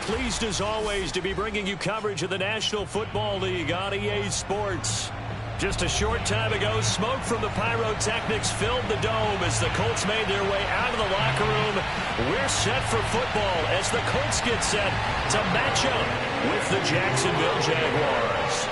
Pleased as always to be bringing you coverage of the National Football League on EA Sports. Just a short time ago, smoke from the pyrotechnics filled the dome as the Colts made their way out of the locker room. We're set for football as the Colts get set to match up with the Jacksonville Jaguars.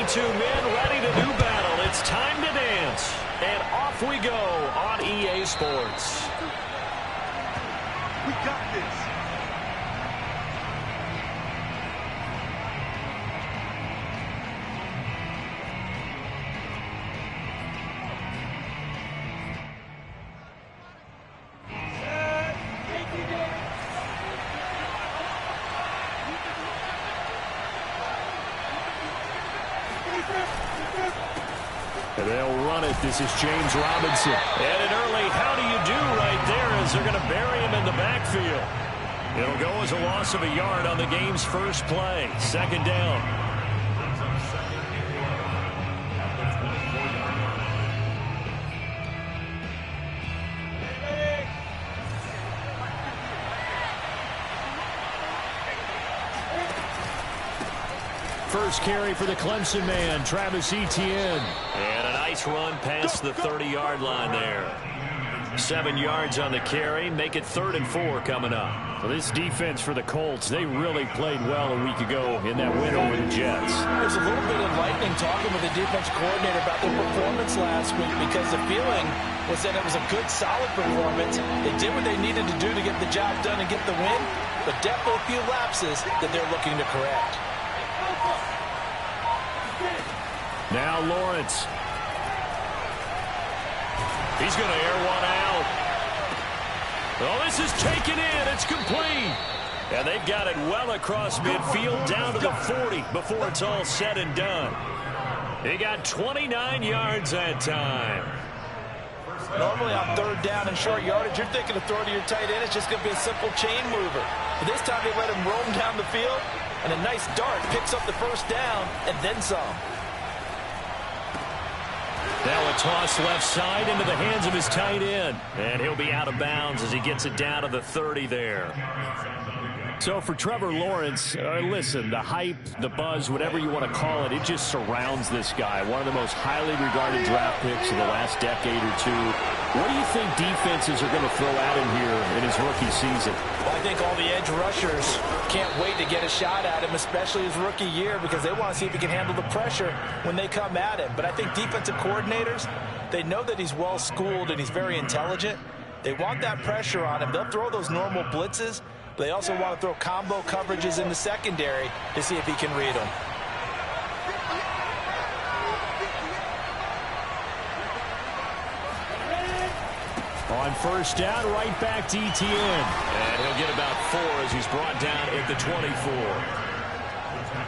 Two men ready to do battle. It's time to dance. And off we go on EA Sports. We got this. And they'll run it. This is James Robinson. And an early how do you do right there as they're going to bury him in the backfield. It'll go as a loss of a yard on the game's first play. Second down. First carry for the Clemson man, Travis Etienne. And a nice run past the 30-yard line there. 7 yards on the carry. Make it 3rd and 4 coming up. Well, this defense for the Colts, they really played well a week ago in that win over the Jets. There's a little bit of lightning talking with the defense coordinator about their performance last week because the feeling was that it was a good, solid performance. They did what they needed to do to get the job done and get the win, but definitely a few lapses that they're looking to correct. Now Lawrence. He's going to air one out. Oh, this is taken in. It's complete. And they've got it well across midfield down to the 40 before it's all said and done. He got 29 yards that time. Normally on 3rd down and short yardage, you're thinking of throwing to your tight end. It's just going to be a simple chain mover. But this time they let him roam down the field, and a nice dart picks up the first down and then some. Now a toss left side into the hands of his tight end. And he'll be out of bounds as he gets it down to the 30 there. So for Trevor Lawrence, listen, the hype, the buzz, whatever you want to call it, it just surrounds this guy. One of the most highly regarded draft picks of the last decade or two. What do you think defenses are going to throw at him here in his rookie season? Well, I think all the edge rushers can't wait to get a shot at him, especially his rookie year, because they want to see if he can handle the pressure when they come at him. But I think defensive coordinators, they know that he's well-schooled and he's very intelligent. They want that pressure on him. They'll throw those normal blitzes, but they also want to throw combo coverages in the secondary to see if he can read them. On first down, right back to Etienne. And he'll get about 4 as he's brought down at the 24.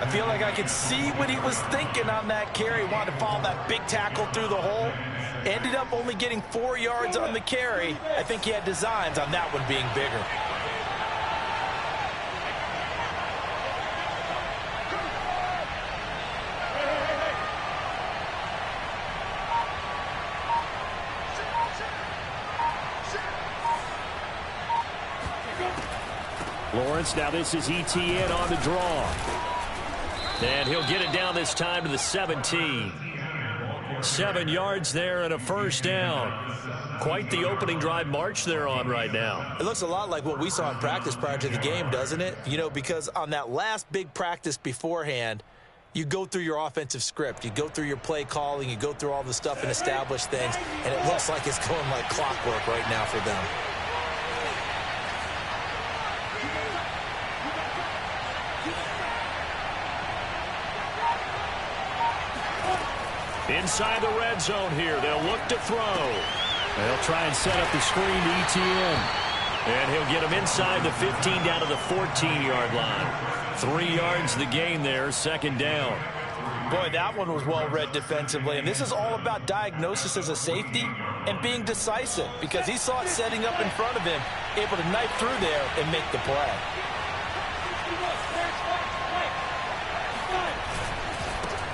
I feel like I could see what he was thinking on that carry. Wanted to follow that big tackle through the hole. Ended up only getting 4 yards on the carry. I think he had designs on that one being bigger. Lawrence, now this is Etienne on the draw. And he'll get it down this time to the 17. 7 yards there and a first down. Quite the opening drive march they're on right now. It looks a lot like what we saw in practice prior to the game, doesn't it? You know, because on that last big practice beforehand, you go through your offensive script. You go through your play calling. You go through all the stuff and establish things. And it looks like it's going like clockwork right now for them. Inside the red zone here. They'll look to throw. They'll try and set up the screen to Etienne. And he'll get him inside the 15 down to the 14-yard line. 3 yards the gain there, second down. Boy, that one was well read defensively. And this is all about diagnosis as a safety and being decisive because he saw it setting up in front of him, able to knife through there and make the play.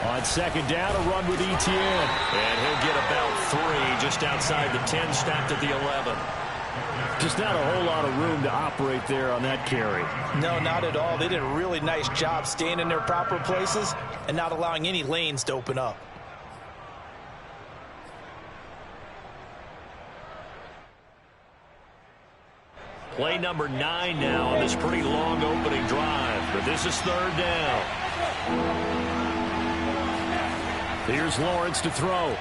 On second down, a run with Etienne. And he'll get about 3 just outside the 10, snapped at the 11. Just not a whole lot of room to operate there on that carry. No, not at all. They did a really nice job staying in their proper places and not allowing any lanes to open up. Play number 9 now on this pretty long opening drive. But this is third down. Here's Lawrence to throw.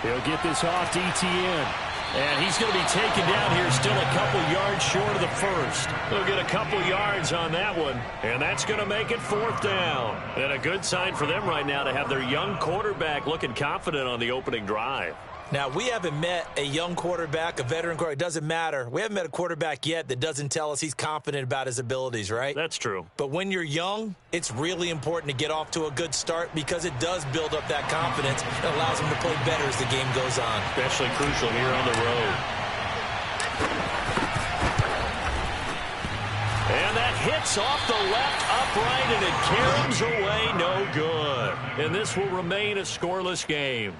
He'll get this off to Etienne. And he's going to be taken down here, still a couple yards short of the first. They'll get a couple yards on that one, and that's going to make it fourth down. And a good sign for them right now to have their young quarterback looking confident on the opening drive. Now, we haven't met a young quarterback, a veteran quarterback. It doesn't matter. We haven't met a quarterback yet that doesn't tell us he's confident about his abilities, right? That's true. But when you're young, it's really important to get off to a good start because it does build up that confidence. It allows him to play better as the game goes on. Especially crucial here on the road. And that hits off the left upright, and it caroms away no good. And this will remain a scoreless game.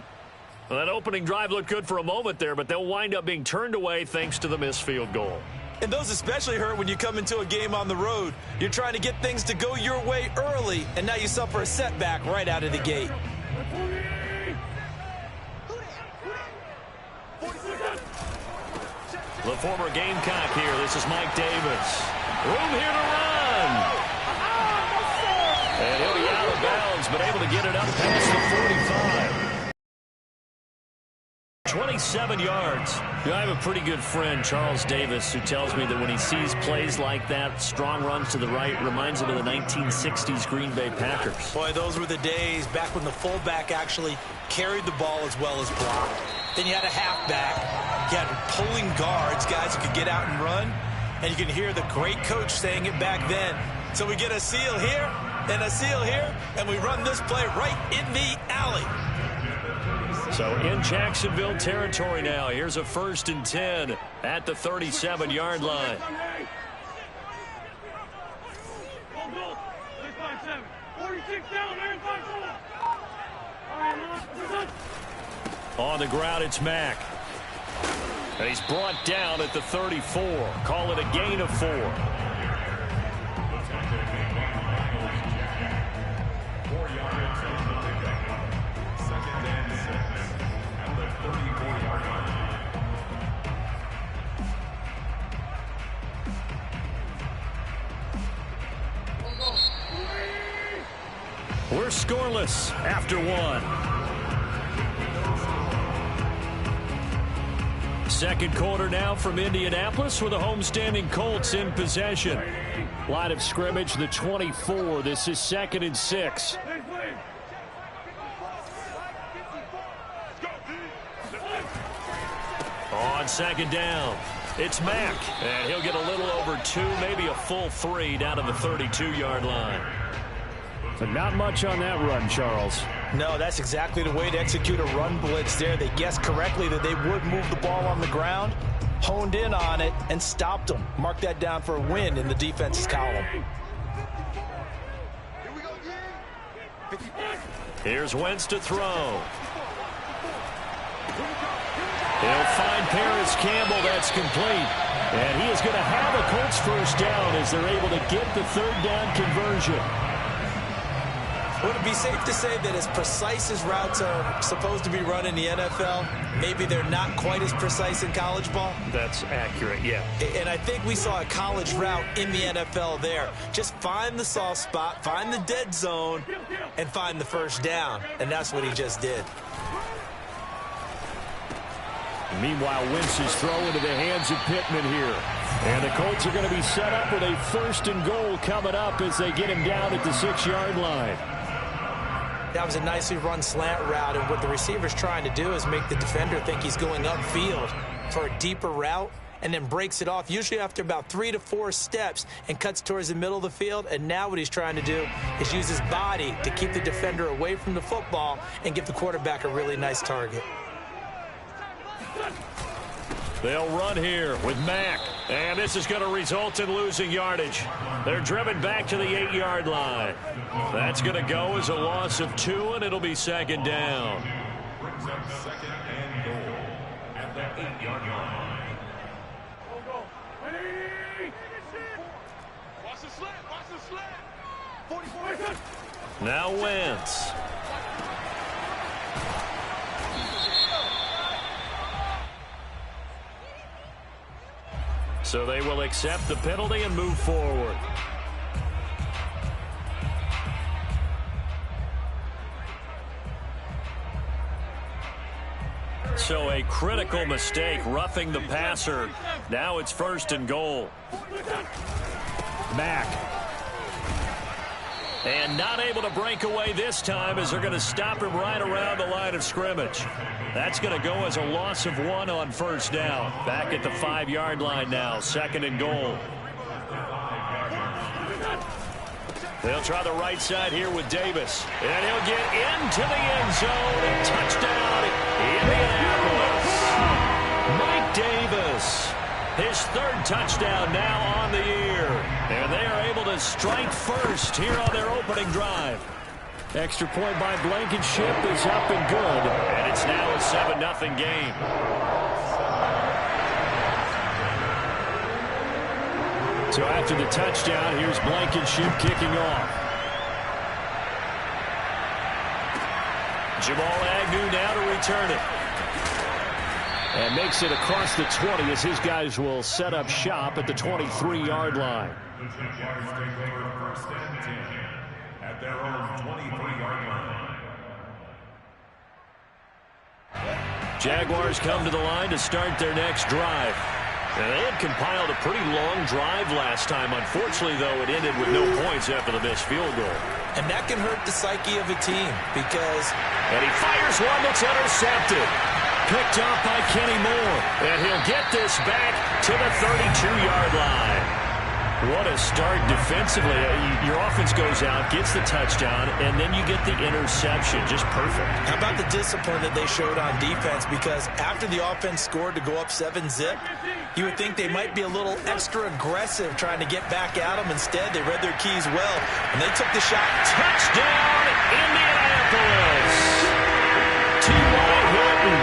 Well, that opening drive looked good for a moment there, but they'll wind up being turned away thanks to the missed field goal. And those especially hurt when you come into a game on the road. You're trying to get things to go your way early, and now you suffer a setback right out of the gate. The former Gamecock here. This is Mike Davis. Room here to run. And he'll be out of bounds, but able to get it up past the 45. 27 yards. You know, I have a pretty good friend, Charles Davis, who tells me that when he sees plays like that, strong runs to the right, reminds him of the 1960s Green Bay Packers. Boy, those were the days back when the fullback actually carried the ball as well as blocked. Then you had a halfback. You had pulling guards, guys who could get out and run. And you can hear the great coach saying it back then. So we get a seal here and a seal here, and we run this play right in the alley. So in Jacksonville territory now. Here's a 1st and 10 at the 37-yard line. On the ground, it's Mack. And he's brought down at the 34. Call it a gain of 4. We're scoreless after 1. Second quarter now from Indianapolis with the homestanding Colts in possession. Line of scrimmage, the 24. This is 2nd and 6. On second down, it's Mack. And he'll get a little over 2, maybe a full 3 down to the 32-yard line. But not much on that run, Charles. No, that's exactly the way to execute a run blitz there. They guessed correctly that they would move the ball on the ground, honed in on it, and stopped them. Mark that down for a win in the defense's column. Here's Wentz to throw. He'll find Paris Campbell. That's complete. And he is going to have a Colts first down as they're able to get the 3rd down conversion. Would it be safe to say that as precise as routes are supposed to be run in the NFL, maybe they're not quite as precise in college ball? That's accurate, yeah. And I think we saw a college route in the NFL there. Just find the soft spot, find the dead zone, and find the first down. And that's what he just did. Meanwhile, Wentz is thrown into the hands of Pittman here. And the Colts are going to be set up with a 1st and goal coming up as they get him down at the 6-yard line. That was a nicely run slant route, and what the receiver's trying to do is make the defender think he's going upfield for a deeper route and then breaks it off, usually after about 3 to 4 steps, and cuts towards the middle of the field. And now what he's trying to do is use his body to keep the defender away from the football and give the quarterback a really nice target. They'll run here with Mack. And this is going to result in losing yardage. They're driven back to the 8-yard line. That's going to go as a loss of 2, and it'll be second down. Brings up second and goal at the 8-yard line. Watch the slant. Watch the slant. Now Wentz. So they will accept the penalty and move forward. So a critical mistake, roughing the passer. Now it's 1st and goal. Back. And not able to break away this time as they're going to stop him right around the line of scrimmage. That's going to go as a loss of 1 on 1st down. Back at the 5-yard line now, 2nd and goal. They'll try the right side here with Davis. And he'll get into the end zone. Touchdown, Indianapolis. Mike Davis. His 3rd touchdown now on the year. And they are able to strike first here on their opening drive. Extra point by Blankenship is up and good. And it's now a 7-0 game. So after the touchdown, here's Blankenship kicking off. Jamal Agnew now to return it. And makes it across the 20 as his guys will set up shop at the 23-yard line. The Jaguars take over 1st and 10 at their own 23-yard line. Jaguars come to the line to start their next drive. And they had compiled a pretty long drive last time. Unfortunately, though, it ended with no points after the missed field goal. And that can hurt the psyche of a team because... And he fires one that's intercepted. Picked off by Kenny Moore. And he'll get this back to the 32-yard line. What a start defensively. Your offense goes out, gets the touchdown, and then you get the interception. Just perfect. How about the discipline that they showed on defense? Because after the offense scored to go up 7-zip, you would think they might be a little extra aggressive trying to get back at them. Instead, they read their keys well, and they took the shot. Touchdown, Indianapolis! T.Y. Hilton,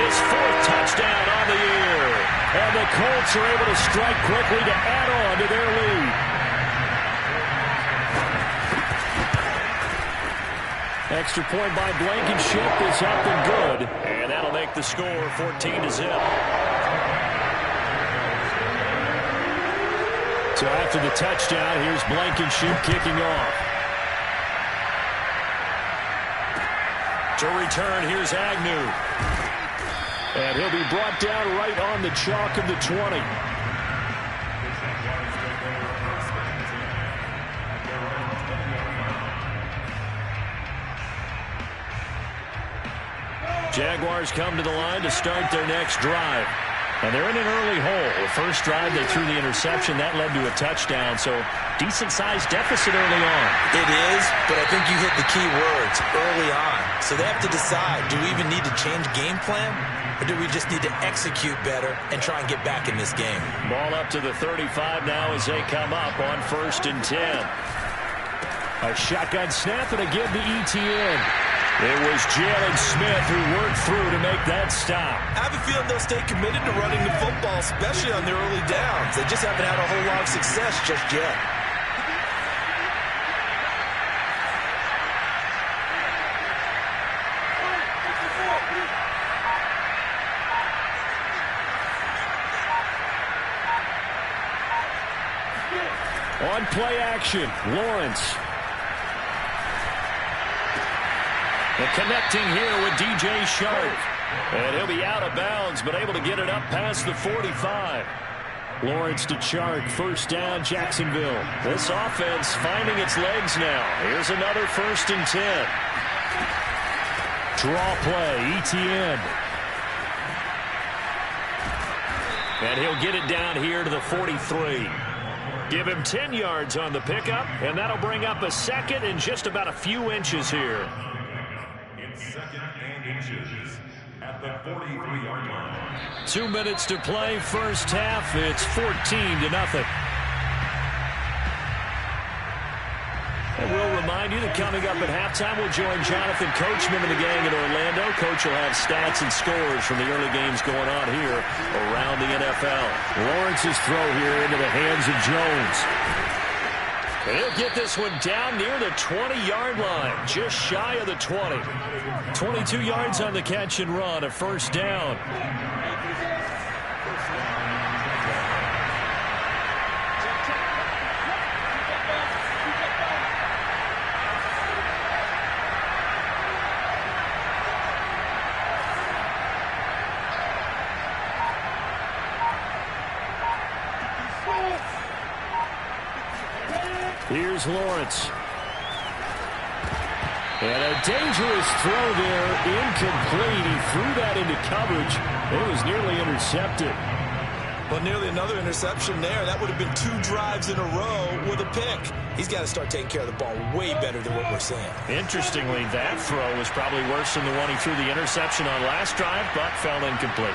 his 4th touchdown on the year. And the Colts are able to strike quickly to add on to their lead. Extra point by Blankenship is up and good. And that'll make the score 14-0. So after the touchdown, here's Blankenship kicking off. To return, here's Agnew. And he'll be brought down right on the chalk of the 20. Jaguars come to the line to start their next drive. And they're in an early hole. The first drive, they threw the interception. That led to a touchdown. So decent-sized deficit early on. It is, but I think you hit the key words, early on. So they have to decide, do we even need to change game plan? Or do we just need to execute better and try and get back in this game? Ball up to the 35 now as they come up on 1st and 10. A shotgun snap and a give to ETN. It was Jalen Smith who worked through to make that stop. I have a feeling they'll stay committed to running the football, especially on their early downs. They just haven't had a whole lot of success just yet. On play action, Lawrence. And connecting here with DJ Shark. And he'll be out of bounds, but able to get it up past the 45. Lawrence to Shark, 1st down, Jacksonville. This offense finding its legs now. Here's another 1st and 10. Draw play, ETN. And he'll get it down here to the 43. Give him 10 yards on the pickup, and that'll bring up a 2nd and just about a few inches here. It's 2nd and inches at the 43-yard line. 2 minutes to play, first half. It's 14-0. And we'll remind you that coming up at halftime, we'll join Jonathan Coachman and the gang in Orlando. Coach will have stats and scores from the early games going on here around the NFL. Lawrence's throw here into the hands of Jones. And he'll get this one down near the 20-yard line, just shy of the 20. 22 yards on the catch and run, a first down. Here's Lawrence. And a dangerous throw there, incomplete. He threw that into coverage. It was nearly intercepted. Well, nearly another interception there. That would have been 2 drives in a row with a pick. He's got to start taking care of the ball way better than what we're seeing. Interestingly, that throw was probably worse than the one he threw the interception on last drive, but fell incomplete.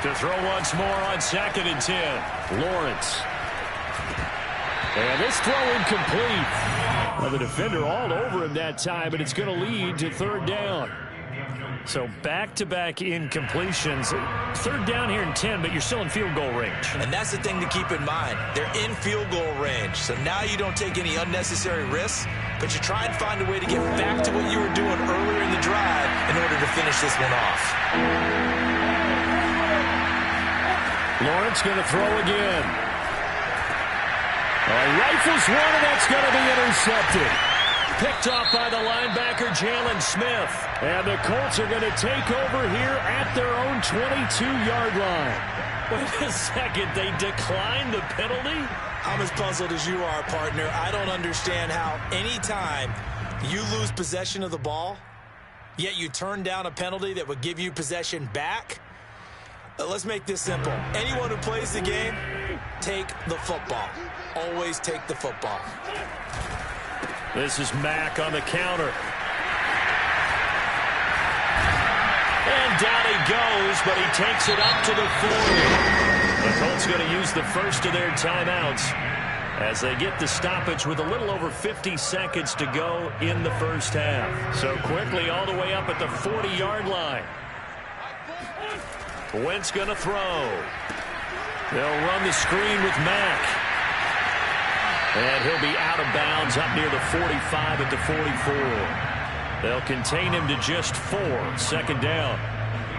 To throw once more on 2nd and 10. Lawrence. And this throw incomplete. Well, the defender all over him that time, but it's going to lead to 3rd down. So back-to-back incompletions. 3rd down here in 10, but you're still in field goal range. And that's the thing to keep in mind. They're in field goal range. So now you don't take any unnecessary risks, but you try and find a way to get back to what you were doing earlier in the drive in order to finish this one off. Lawrence going to throw again. Rifles one, and that's going to be intercepted. Picked off by the linebacker, Jalen Smith. And the Colts are going to take over here at their own 22-yard line. Wait a second, they declined the penalty? I'm as puzzled as you are, partner. I don't understand how any time you lose possession of the ball, yet you turn down a penalty that would give you possession back. Let's make this simple. Anyone who plays the game, take the football. Always take the football. This is Mack on the counter. And down he goes, but he takes it up to the 40. The Colts going to use the first of their timeouts as they get the stoppage with a little over 50 seconds to go in the first half. So quickly all the way up at the 40-yard line. Wentz going to throw. They'll run the screen with Mack. And he'll be out of bounds up near the 45 at the 44. They'll contain him to just 4. 2nd down.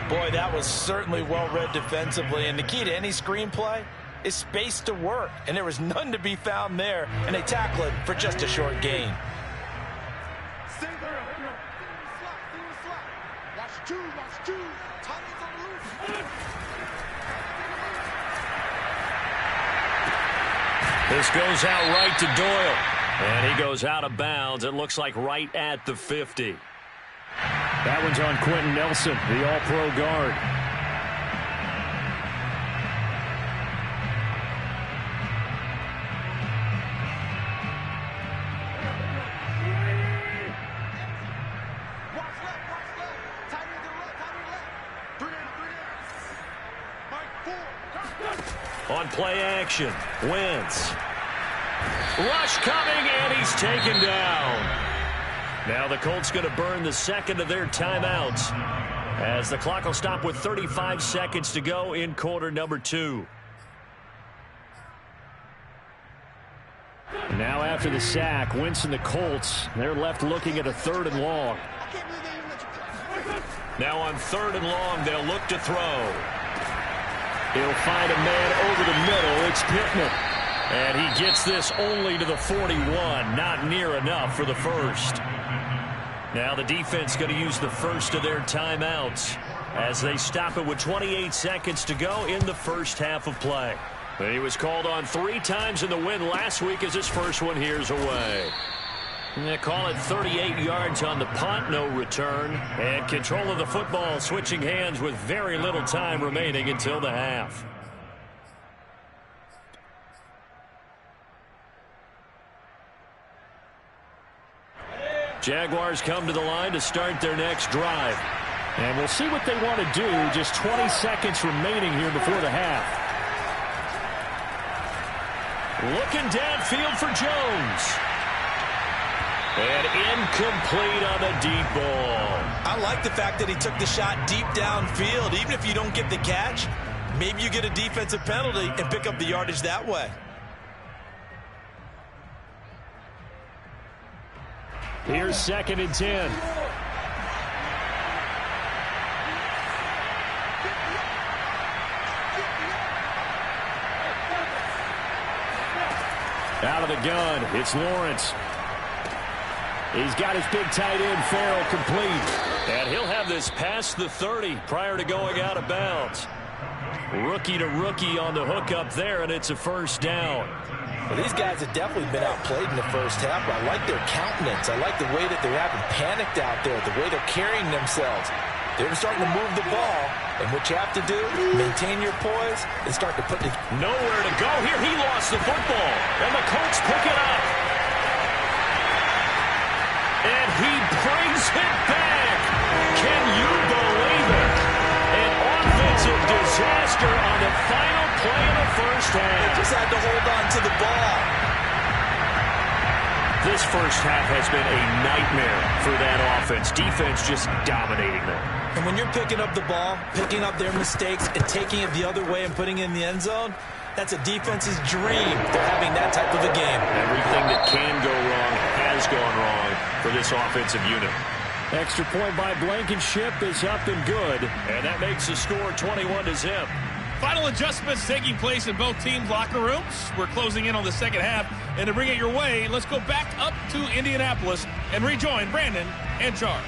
Boy, that was certainly well-read defensively. And the key to any screenplay is space to work. And there was none to be found there. And they tackle it for just a short gain. Stay there. Watch two. Tight ends on the loose. This goes out right to Doyle. And he goes out of bounds. It looks like right at the 50. That one's on Quentin Nelson, the all-pro guard. Watch left. Tight ends left. 3 Mike 4. On play action, Wentz. Rush coming, and he's taken down. Now the Colts going to burn the second of their timeouts as the clock will stop with 35 seconds to go in quarter number 2. Now after the sack, Wentz and the Colts, they're left looking at a 3rd and long. Now on 3rd and long, they'll look to throw. He'll find a man over the middle. It's Pittman. And he gets this only to the 41. Not near enough for the first. Now the defense going to use the first of their timeouts as they stop it with 28 seconds to go in the first half of play. He was called on 3 times in the win last week as his first one here's away. And they call it 38 yards on the punt, no return. And control of the football switching hands with very little time remaining until the half. Jaguars come to the line to start their next drive. And we'll see what they want to do. Just 20 seconds remaining here before the half. Looking downfield for Jones. And incomplete on the deep ball. I like the fact that he took the shot deep downfield. Even if you don't get the catch, maybe you get a defensive penalty and pick up the yardage that way. Here's 2nd and 10. Out of the gun, it's Lawrence. He's got his big tight end, Farrell, complete. And he'll have this past the 30 prior to going out of bounds. Rookie to rookie on the hookup there, and it's a first down. Well, these guys have definitely been outplayed in the first half. I like their countenance. I like the way that they're having panicked out there, the way they're carrying themselves. They're starting to move the ball, and what you have to do, maintain your poise and start to put the... Nowhere to go here. He lost the football, and the Colts pick it up. And he brings it back. Can you believe it? An offensive disaster on the final play of the first half. They just had to hold on to the ball. This first half has been a nightmare for that offense. Defense just dominating them. And when you're picking up the ball, picking up their mistakes, and taking it the other way and putting it in the end zone, that's a defense's dream. They're having that type of a game. Everything that can go wrong has gone wrong for this offensive unit. Extra point by Blankenship is up and good. And that makes the score 21-0. Final adjustments taking place in both teams' locker rooms. We're closing in on the second half. And to bring it your way, let's go back up to Indianapolis and rejoin Brandon and Charles.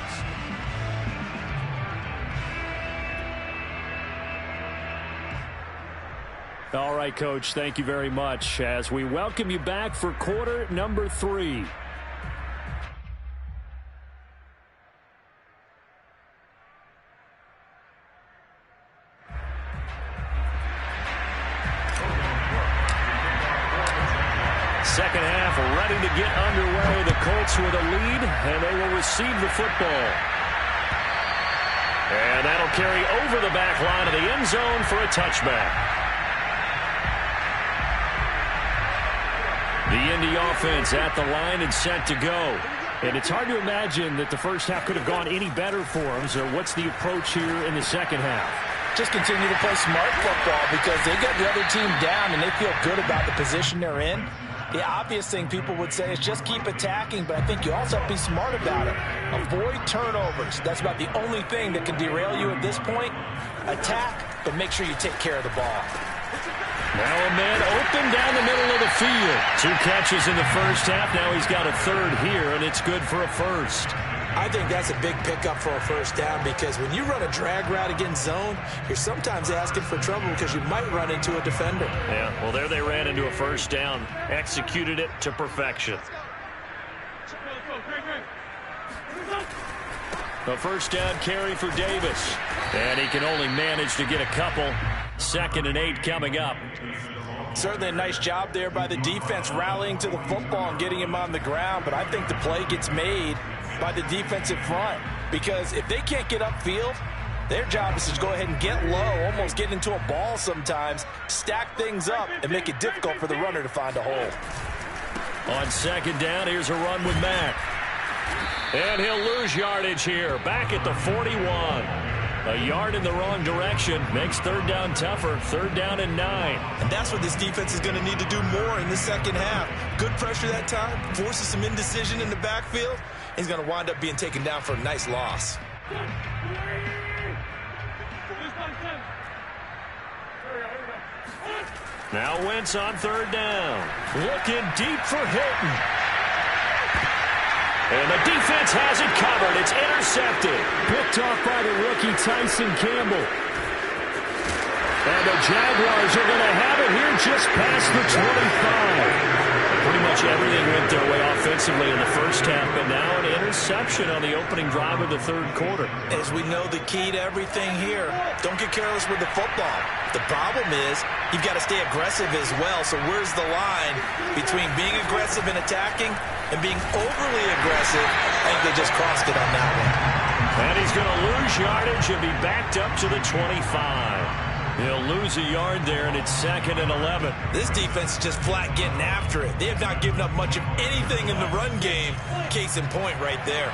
All right, Coach, thank you very much as we welcome you back for quarter number 3. Second half ready to get underway. The Colts with a lead, and they will receive the football. And that'll carry over the back line of the end zone for a touchback. The Indy offense at the line and set to go. And it's hard to imagine that the first half could have gone any better for them. So what's the approach here in the second half? Just continue to play smart football because they got the other team down and they feel good about the position they're in. The obvious thing people would say is just keep attacking, but I think you also have to be smart about it. Avoid turnovers. That's about the only thing that can derail you at this point. Attack, but make sure you take care of the ball. Now a man open down the middle of the field. 2 catches in the first half. Now he's got a third here, and it's good for a first. I think that's a big pickup for a first down because when you run a drag route against zone, you're sometimes asking for trouble because you might run into a defender. Yeah, well, there they ran into a first down. Executed it to perfection. A first down carry for Davis. And he can only manage to get a couple. 2nd and 8 coming up. Certainly a nice job there by the defense rallying to the football and getting him on the ground. But I think the play gets made by the defensive front. Because if they can't get upfield, their job is to go ahead and get low, almost get into a ball sometimes, stack things up, and make it difficult for the runner to find a hole. On 2nd down, here's a run with Mack. And he'll lose yardage here. Back at the 41. A yard in the wrong direction makes 3rd down tougher. 3rd down and 9. And that's what this defense is going to need to do more in the second half. Good pressure that time. Forces some indecision in the backfield. He's going to wind up being taken down for a nice loss. Now Wentz on 3rd down. Looking deep for Hilton. And the defense has it covered. It's intercepted. Picked off by the rookie Tyson Campbell. And the Jaguars are going to have it here just past the 25. Pretty much everything went their way offensively in the first half, but now an interception on the opening drive of the 3rd quarter. As we know, the key to everything here, don't get careless with the football. The problem is you've got to stay aggressive as well. So where's the line between being aggressive and attacking and being overly aggressive? I think they just crossed it on that one. And he's going to lose yardage and be backed up to the 25. He'll lose a yard there, and it's 2nd and 11. This defense is just flat getting after it. They have not given up much of anything in the run game. Case in point right there.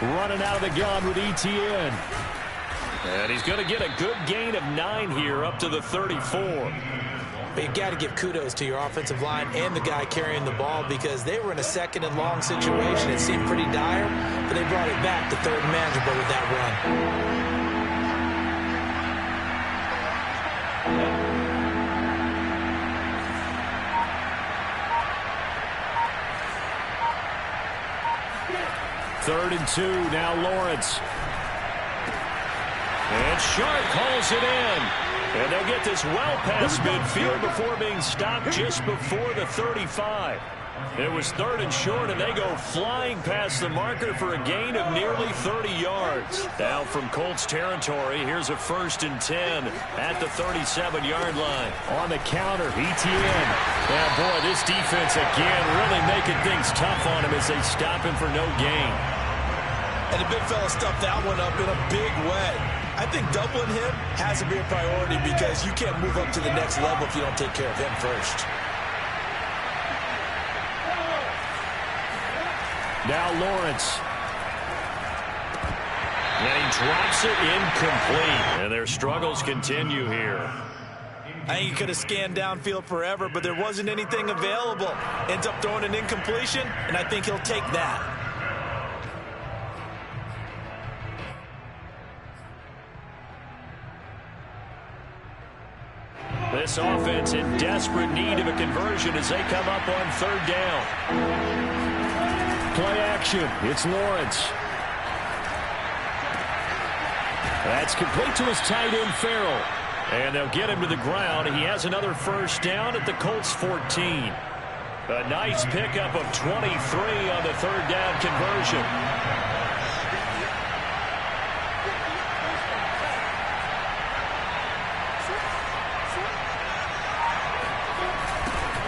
Running out of the gun with ETN. And he's going to get a good gain of 9 here up to the 34. But you got to give kudos to your offensive line and the guy carrying the ball because they were in a 2nd and long situation. It seemed pretty dire, but they brought it back to 3rd and manageable with that run. Third and 2, now Lawrence. And Sharp calls it in. And they'll get this well past midfield before being stopped just before the 35. It was 3rd and short, and they go flying past the marker for a gain of nearly 30 yards. Now from Colts territory, here's a 1st and 10 at the 37-yard line. On the counter, ETN. And boy, this defense again really making things tough on him as they stop him for no gain. And the big fella stuffed that one up in a big way. I think doubling him has to be a priority because you can't move up to the next level if you don't take care of him first. Now Lawrence. And he drops it incomplete. And their struggles continue here. I think he could have scanned downfield forever, but there wasn't anything available. Ends up throwing an incompletion, and I think he'll take that. This offense in desperate need of a conversion as they come up on 3rd down. Play action. It's Lawrence. That's complete to his tight end, Farrell. And they'll get him to the ground. He has another 1st down at the Colts 14. A nice pickup of 23 on the 3rd down conversion.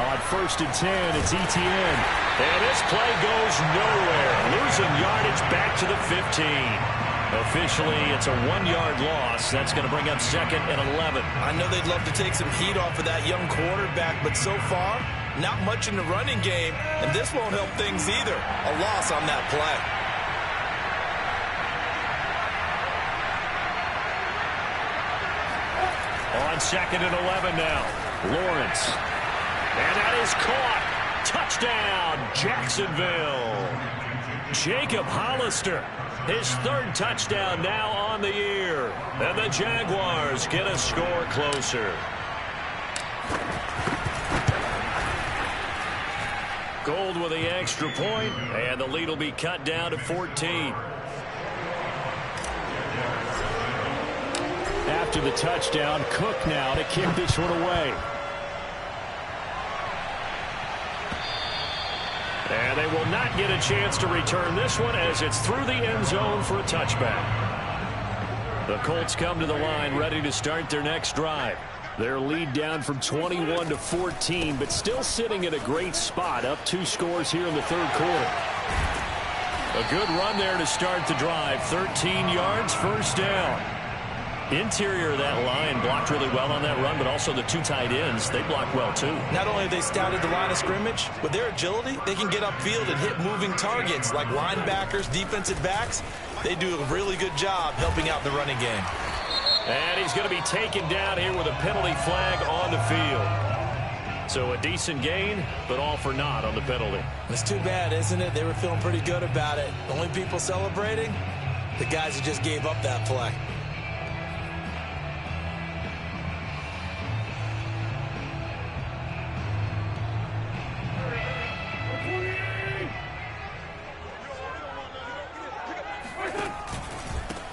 On 1st and 10, it's ETN. And this play goes nowhere. Losing yardage back to the 15. Officially, it's a 1-yard loss. That's going to bring up 2nd and 11. I know they'd love to take some heat off of that young quarterback, but so far, not much in the running game, and this won't help things either. A loss on that play. On 2nd and 11 now. Lawrence. And that is caught. Touchdown, Jacksonville. Jacob Hollister, his 3rd touchdown now on the year. And the Jaguars get a score closer. Gold with the extra point, and the lead will be cut down to 14. After the touchdown, Cook now to kick this one away. And they will not get a chance to return this one as it's through the end zone for a touchback. The Colts come to the line ready to start their next drive. Their lead down from 21 to 14, but still sitting at a great spot, up 2 scores here in the 3rd quarter. A good run there to start the drive. 13 yards, 1st down. Interior of that line blocked really well on that run, but also the 2 tight ends, they blocked well too. Not only have they scouted the line of scrimmage, with their agility, they can get upfield and hit moving targets like linebackers, defensive backs. They do a really good job helping out the running game. And he's going to be taken down here with a penalty flag on the field. So a decent gain, but all for naught on the penalty. It's too bad, isn't it? They were feeling pretty good about it. The only people celebrating, the guys who just gave up that play.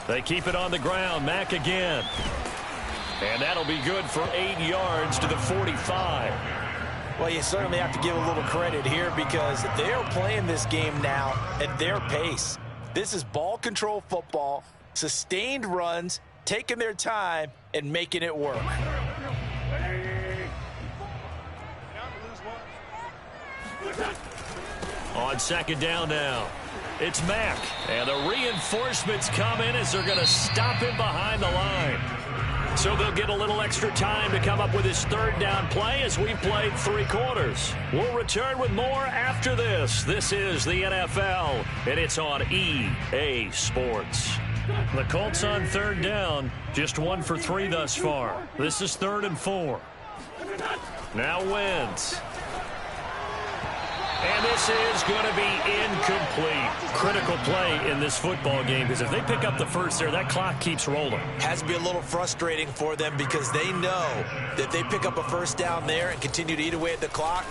They keep it on the ground. Mack again. And that'll be good for 8 yards to the 45. Well, you certainly have to give a little credit here because they're playing this game now at their pace. This is ball ball-control football, sustained runs, taking their time, and making it work. On second down now, it's Mack. And the reinforcements come in as they're going to stop him behind the line. So they'll get a little extra time to come up with his third down play as we've played 3 quarters. We'll return with more after this. This is the NFL, and it's on EA Sports. The Colts on third down, just 1 for 3 thus far. This is 3rd and 4. Now Wentz. And this is going to be incomplete. Critical play in this football game because if they pick up the first there, that clock keeps rolling. Has to be a little frustrating for them because they know that if they pick up a first down there and continue to eat away at the clock,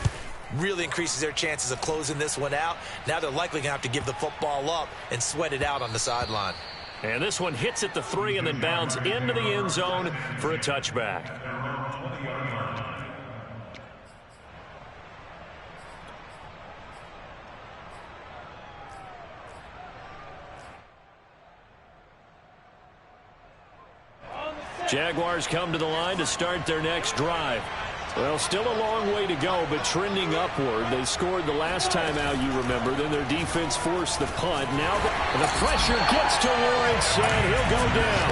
really increases their chances of closing this one out. Now they're likely going to have to give the football up and sweat it out on the sideline. And this one hits at the 3 and then bounds into the end zone for a touchback. Jaguars come to the line to start their next drive. Well, still a long way to go, but trending upward. They scored the last time out, you remember. Then their defense forced the punt. Now the pressure gets to Lawrence, and he'll go down.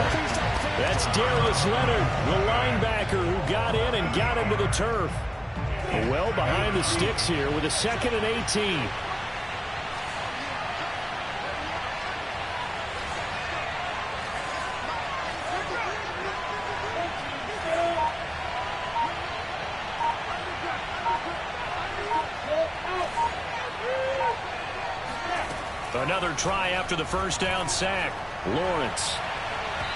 That's Darius Leonard, the linebacker who got in and got into the turf. Well behind the sticks here with a 2nd and 18. Another try after the first down sack. Lawrence.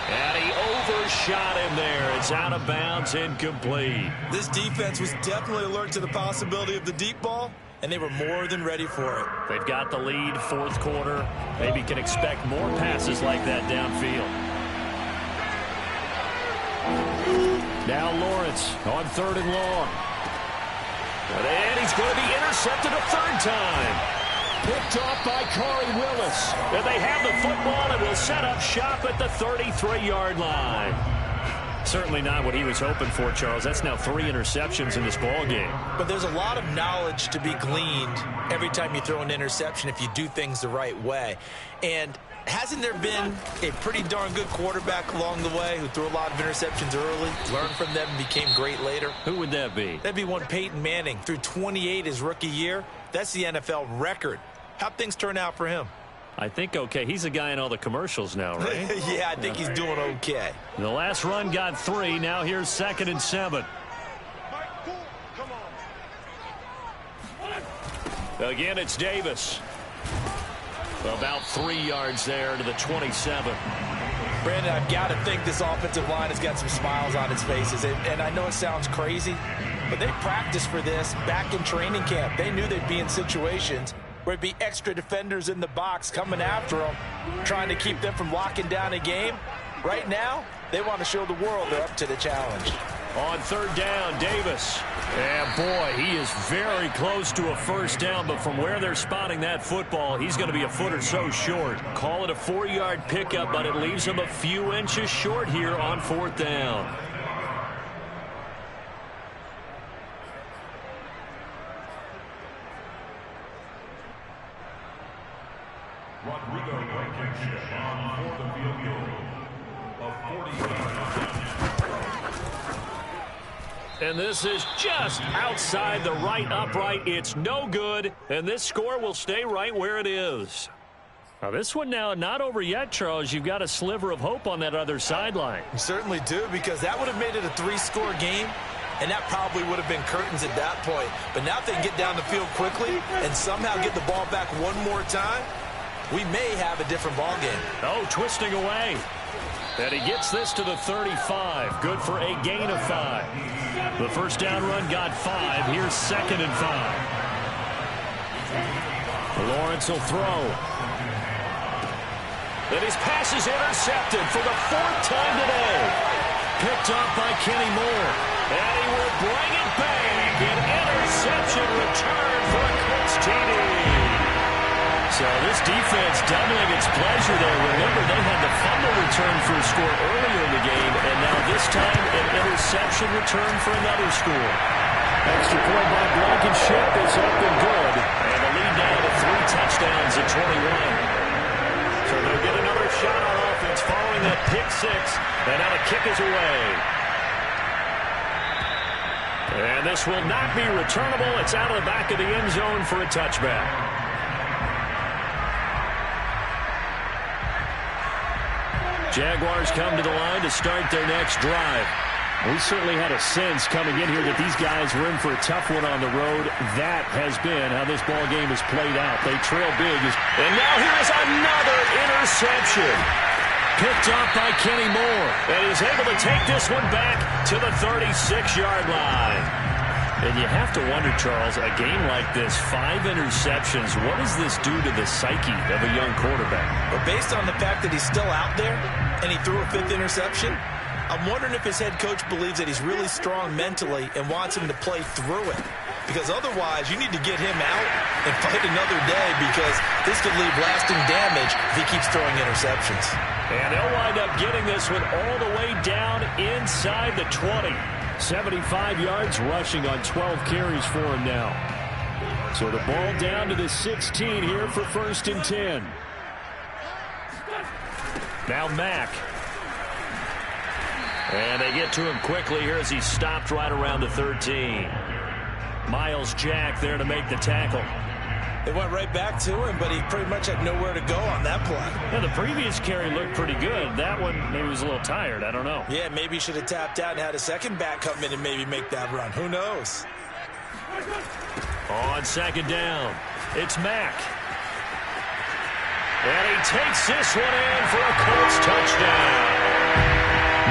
And he overshot him there. It's out of bounds, incomplete. This defense was definitely alert to the possibility of the deep ball, and they were more than ready for it. They've got the lead, 4th quarter. Maybe can expect more passes like that downfield. Now Lawrence on 3rd and long. And he's going to be intercepted a 3rd time. Picked off by Corey Willis. And they have the football and will set up shop at the 33-yard line. Certainly not what he was hoping for, Charles. That's now 3 interceptions in this ball game. But there's a lot of knowledge to be gleaned every time you throw an interception if you do things the right way. And hasn't there been a pretty darn good quarterback along the way who threw a lot of interceptions early, learned from them, and became great later? Who would that be? That'd be one Peyton Manning. Threw 28 his rookie year. That's the NFL record. How'd things turn out for him? I think okay. He's a guy in all the commercials now, right? Yeah, I think he's doing okay. The last run got 3. Now here's 2nd and 7. Again, it's Davis. About 3 yards there to the 27. Brandon, I've got to think this offensive line has got some smiles on its faces. And I know it sounds crazy, but they practiced for this back in training camp. They knew they'd be in situations where it'd be extra defenders in the box coming after them, trying to keep them from locking down a game. Right now, they want to show the world they're up to the challenge. On 3rd down, Davis. And boy, he is very close to a first down, but from where they're spotting that football, he's going to be a foot or so short. Call it a 4-yard pickup, but it leaves him a few inches short here on 4th down. Rodrigo Blankenship on 4th field goal of 40. And this is just outside the right upright. It's no good, and this score will stay right where it is. Now this one now not over yet, Charles. You've got a sliver of hope on that other sideline. You certainly do, because that would have made it a 3-score game, and that probably would have been curtains at that point. But now if they can get down the field quickly and somehow get the ball back one more time, we may have a different ball game. Oh, twisting away. And he gets this to the 35. Good for a gain of 5. The first down run got 5. Here's 2nd and 5. Lawrence will throw. And his pass is intercepted for the 4th time today. Picked up by Kenny Moore. And he will bring it back. An interception return for a Colts TD. So this defense doubling its pleasure there. Remember, they had the fumble return for a score earlier in the game, and now this time an interception return for another score. Extra point by Blankenship is up and good, and the lead now to 3 touchdowns at 21. So they'll get another shot on offense following that pick six, and now the kick is away. And this will not be returnable. It's out of the back of the end zone for a touchback. Jaguars come to the line to start their next drive. We certainly had a sense coming in here that these guys were in for a tough one on the road. That has been how this ball game has played out. They trail big. And now here's another interception. Picked off by Kenny Moore. And he's able to take this one back to the 36-yard line. And you have to wonder, Charles, a game like this, 5 interceptions, what does this do to the psyche of a young quarterback? But based on the fact that he's still out there and he threw a 5th interception, I'm wondering if his head coach believes that he's really strong mentally and wants him to play through it. Because otherwise, you need to get him out and fight another day, because this could leave lasting damage if he keeps throwing interceptions. And they'll wind up getting this one all the way down inside the 20. 75 yards rushing on 12 carries for him now. So the ball down to the 16 here for 1st and 10. Now Mack. And they get to him quickly here as he stopped right around the 13. Miles Jack there to make the tackle. They went right back to him, but he pretty much had nowhere to go on that play. Yeah, the previous carry looked pretty good. That one, maybe was a little tired. I don't know. Yeah, maybe he should have tapped out and had a second back come in and maybe make that run. Who knows? On 2nd down, it's Mack. And he takes this one in for a Colts touchdown.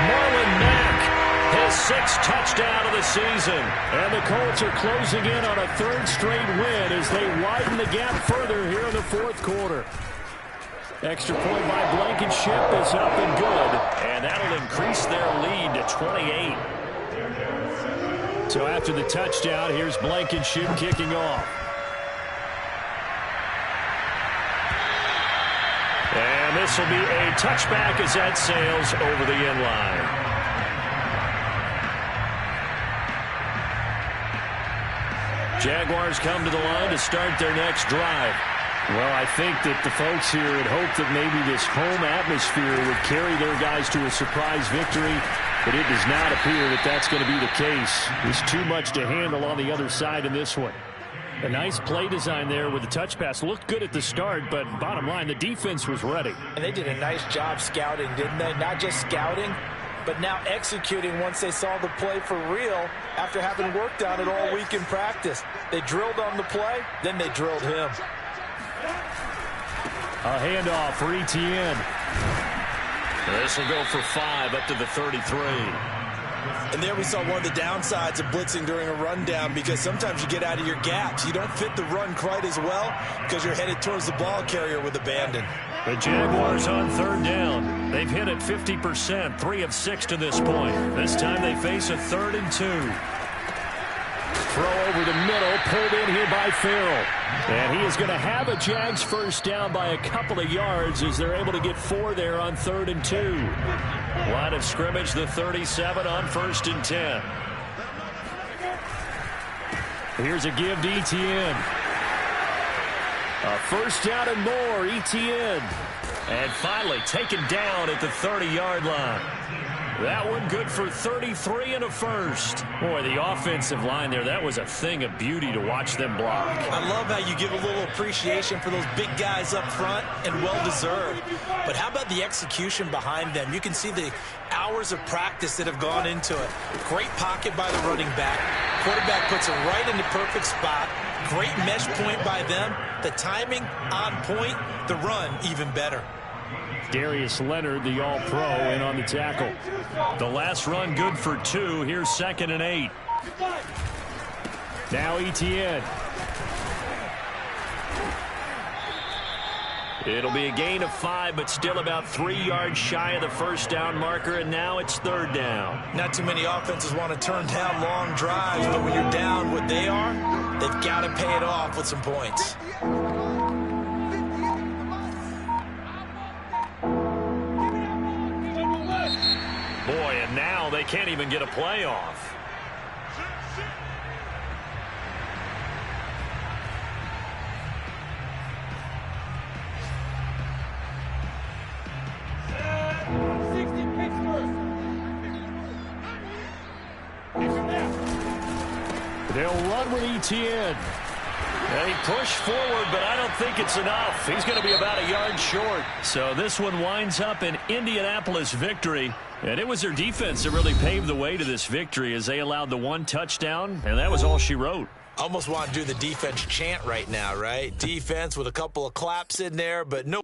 Marlon Mack, his 6th touchdown of the season. And the Colts are closing in on a 3rd straight win as they widen the gap further here in the 4th quarter. Extra point by Blankenship is up and good. And that'll increase their lead to 28. So after the touchdown, here's Blankenship kicking off. And this will be a touchback as that sails over the end line. Jaguars come to the line to start their next drive. Well, I think that the folks here had hoped that maybe this home atmosphere would carry their guys to a surprise victory, but it does not appear that that's going to be the case. There's too much to handle on the other side in this one. A nice play design there with the touch pass. Looked good at the start, but bottom line, the defense was ready. And they did a nice job scouting, didn't they? Not just scouting, but now executing once they saw the play for real after having worked on it all week in practice. They drilled on the play, then they drilled him. A handoff for Etienne. This will go for 5 up to the 33. And there we saw one of the downsides of blitzing during a rundown, because sometimes you get out of your gaps. You don't fit the run quite as well because you're headed towards the ball carrier with abandon. The Jaguars on 3rd down. They've hit it 50%, 3 of 6 to this point. This time they face a 3rd and 2. Throw over the middle, pulled in here by Farrell. And he is going to have a Jags 1st down by a couple of yards as they're able to get 4 there on 3rd and 2. Line of scrimmage, the 37 on 1st and 10. Here's a give to Etienne. A 1st down and more, Etienne. And finally taken down at the 30-yard line. That one good for 33 and a 1st. Boy, the offensive line there, that was a thing of beauty to watch them block. I love how you give a little appreciation for those big guys up front, and well-deserved. But how about the execution behind them? You can see the hours of practice that have gone into it. Great pocket by the running back. Quarterback puts it right in the perfect spot. Great mesh point by them. The timing on point. The run even better. Darius Leonard, the all-pro, in on the tackle. The last run good for 2. Here's 2nd and 8. Now Etienne. It'll be a gain of 5, but still about 3 yards shy of the 1st down marker, and now it's 3rd down. Not too many offenses want to turn down long drives, but when you're down what they are, they've got to pay it off with some points. they can't even get a play off. They'll run with ETN. And he pushed forward, but I don't think it's enough. He's going to be about a yard short. So this one winds up an Indianapolis victory. And it was their defense that really paved the way to this victory as they allowed the one touchdown, and that was all she wrote. Almost want to do the defense chant right now, right? Defense with a couple of claps in there, but no.